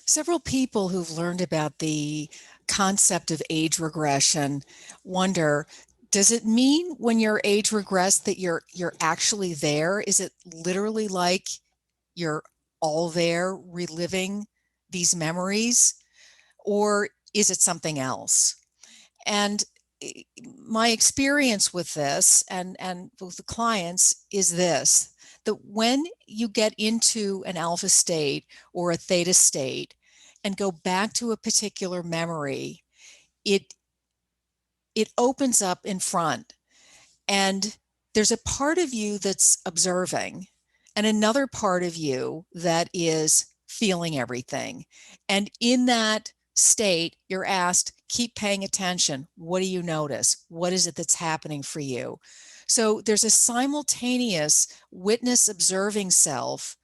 Several people who've learned about the concept of age regression wonder, does it mean when your age regress that you're actually there? Is it literally like you're all there reliving these memories, or is it something else? And my experience with this and with the clients is this: that when you get into an alpha state or a theta state and go back to a particular memory, it it opens up in front, and there's a part of you that's observing and another part of you that is feeling everything. And in that state, you're asked, keep paying attention. What do you notice? What is it that's happening for you? So there's a simultaneous witness observing self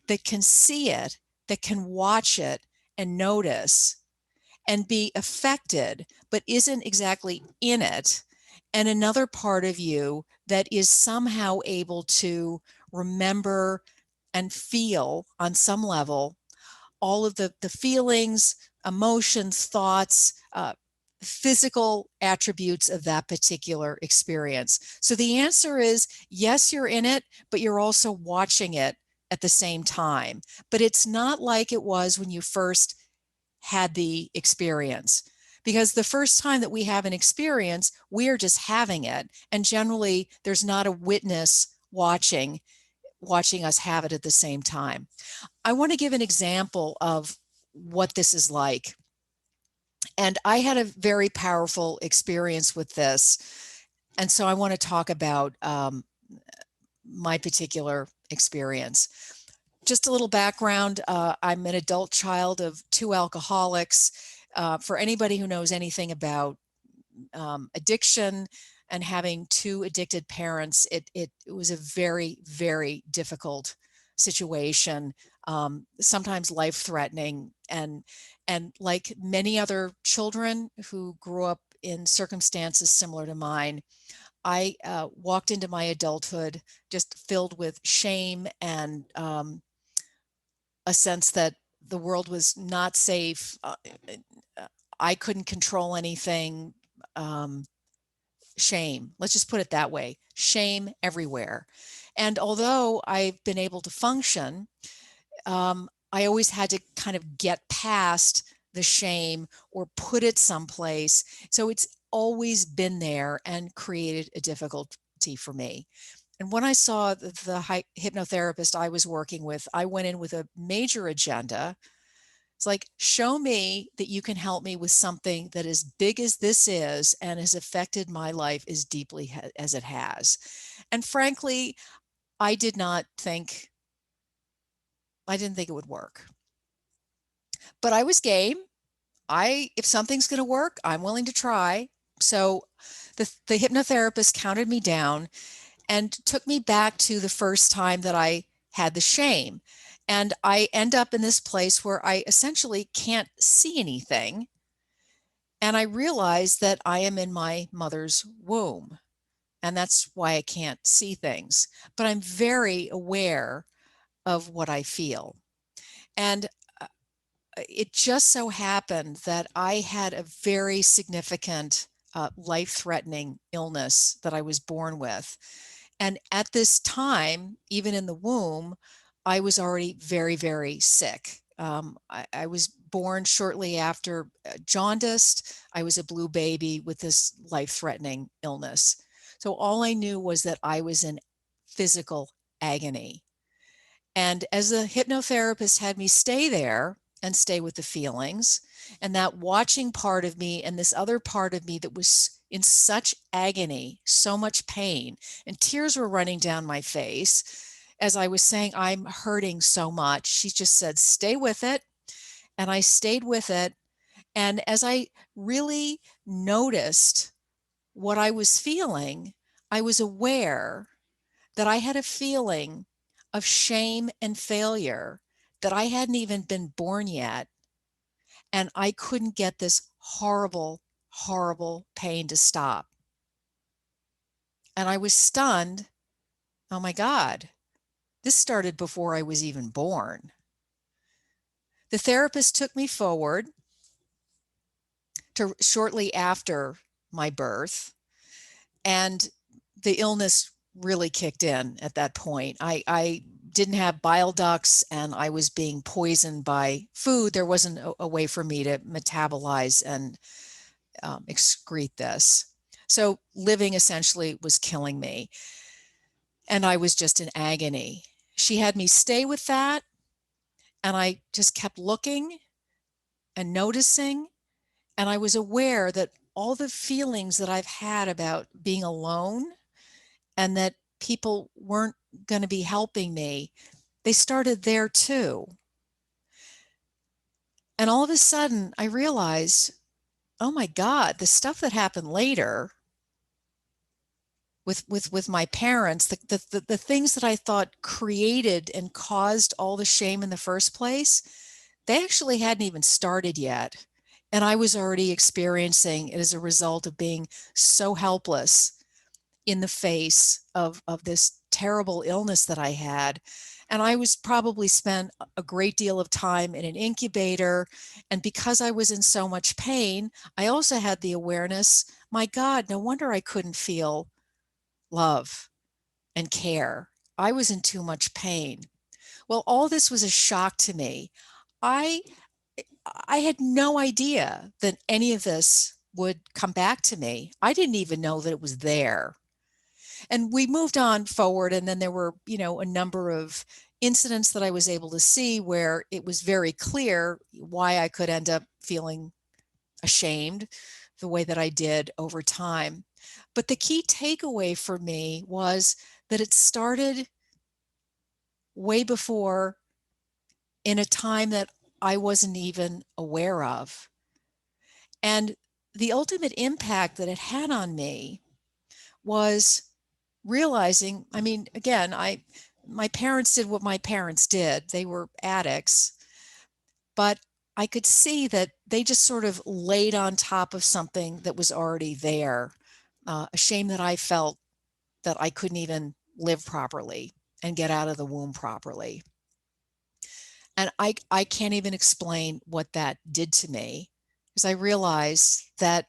that can see it, that can watch it and notice and be affected, but isn't exactly in it. And another part of you that is somehow able to remember and feel on some level all of the feelings, emotions, thoughts, physical attributes of that particular experience. So the answer is yes, you're in it, but you're also watching it at the same time. But it's not like it was when you first had the experience. Because the first time that we have an experience, we are just having it. And generally, there's not a witness watching us have it at the same time. I want to give an example of what this is like. And I had a very powerful experience with this. And so I want to talk about my particular experience. Just a little background. I'm an adult child of two alcoholics. For anybody who knows anything about addiction and having two addicted parents, it was a very, very difficult situation, sometimes life-threatening. And like many other children who grew up in circumstances similar to mine, I walked into my adulthood just filled with shame and a sense that the world was not safe. I couldn't control anything. Shame, let's just put it that way, shame everywhere. And although I've been able to function, I always had to kind of get past the shame or put it someplace. So it's always been there and created a difficulty for me. And when I saw the hypnotherapist I was working with, I went in with a major agenda. It's like, show me that you can help me with something that as big as this is and has affected my life as deeply as it has. And frankly, I did not think, I didn't think it would work. But I was game. If something's going to work, I'm willing to try. So the hypnotherapist counted me down and took me back to the first time that I had the shame. And I end up in this place where I essentially can't see anything. And I realize that I am in my mother's womb. And that's why I can't see things. But I'm very aware of what I feel. And it just so happened that I had a very significant life-threatening illness that I was born with. And at this time, even in the womb, I was already very, very sick. I was born shortly after jaundiced. I was a blue baby with this life-threatening illness. So all I knew was that I was in physical agony. And as the hypnotherapist had me stay there and stay with the feelings, and that watching part of me and this other part of me that was in such agony, so much pain, and tears were running down my face as I was saying, I'm hurting so much. She just said, stay with it. And I stayed with it. And as I really noticed what I was feeling, I was aware that I had a feeling of shame and failure, that I hadn't even been born yet. And I couldn't get this horrible, horrible pain to stop. And I was stunned. Oh my God, this started before I was even born. The therapist took me forward to shortly after my birth, and the illness really kicked in at that point. I didn't have bile ducts, and I was being poisoned by food. There wasn't a way for me to metabolize and excrete this. So living essentially was killing me, and I was just in agony. She had me stay with that, and I just kept looking and noticing, and I was aware that all the feelings that I've had about being alone and that people weren't going to be helping me, they started there too. And all of a sudden I realized, oh my God, the stuff that happened later with my parents, the things that I thought created and caused all the shame in the first place, they actually hadn't even started yet. And I was already experiencing it as a result of being so helpless in the face of this terrible illness that I had. And I was probably spent a great deal of time in an incubator. And because I was in so much pain, I also had the awareness, my God, no wonder I couldn't feel love and care. I was in too much pain. Well, all this was a shock to me. I I had no idea that any of this would come back to me. I didn't even know that it was there. And we moved on forward, and then there were, a number of incidents that I was able to see where it was very clear why I could end up feeling ashamed the way that I did over time. But the key takeaway for me was that it started way before, in a time that I wasn't even aware of. And the ultimate impact that it had on me was realizing, I mean, again, my parents did what my parents did. They were addicts, but I could see that they just sort of laid on top of something that was already there. A shame that I felt that I couldn't even live properly and get out of the womb properly. And I can't even explain what that did to me, because I realized that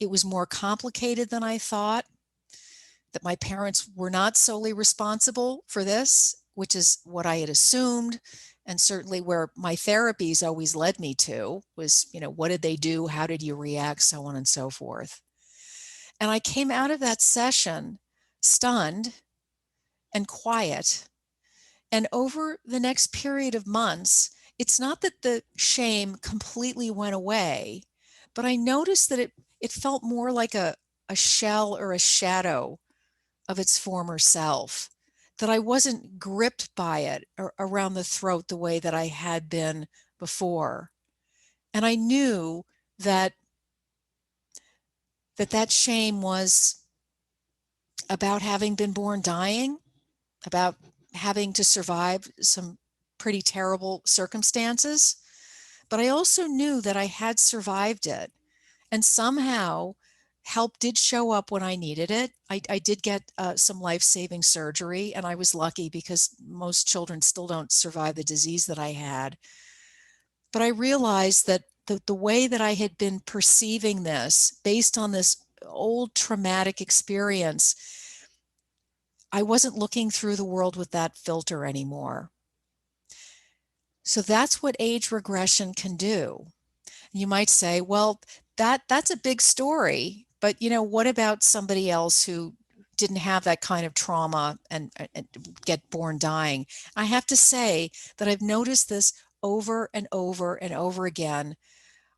it was more complicated than I thought, that my parents were not solely responsible for this, which is what I had assumed. And certainly where my therapies always led me to was, what did they do? How did you react? So on and so forth. And I came out of that session stunned and quiet. And over the next period of months, it's not that the shame completely went away, but I noticed that it felt more like a shell or a shadow of its former self, that I wasn't gripped by it or around the throat the way that I had been before. And I knew that that shame was about having been born dying, about having to survive some pretty terrible circumstances. But I also knew that I had survived it. And somehow help did show up when I needed it. I did get some life-saving surgery, and I was lucky because most children still don't survive the disease that I had. But I realized that the way that I had been perceiving this, based on this old traumatic experience, I wasn't looking through the world with that filter anymore. So that's what age regression can do. You might say, well, that's a big story, but what about somebody else who didn't have that kind of trauma and get born dying? I have to say that I've noticed this over and over and over again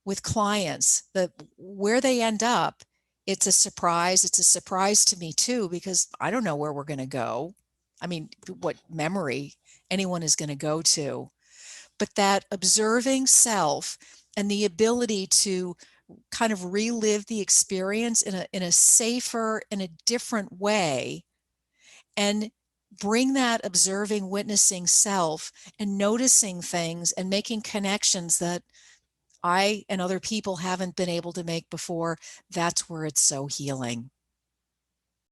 with clients, that where they end up, it's a surprise. It's a surprise to me too, because I don't know where we're going to go. I mean, what memory anyone is going to go to. But that observing self and the ability to kind of relive the experience in a safer, in a different way, and bring that observing, witnessing self and noticing things and making connections that I and other people haven't been able to make before, that's where it's so healing.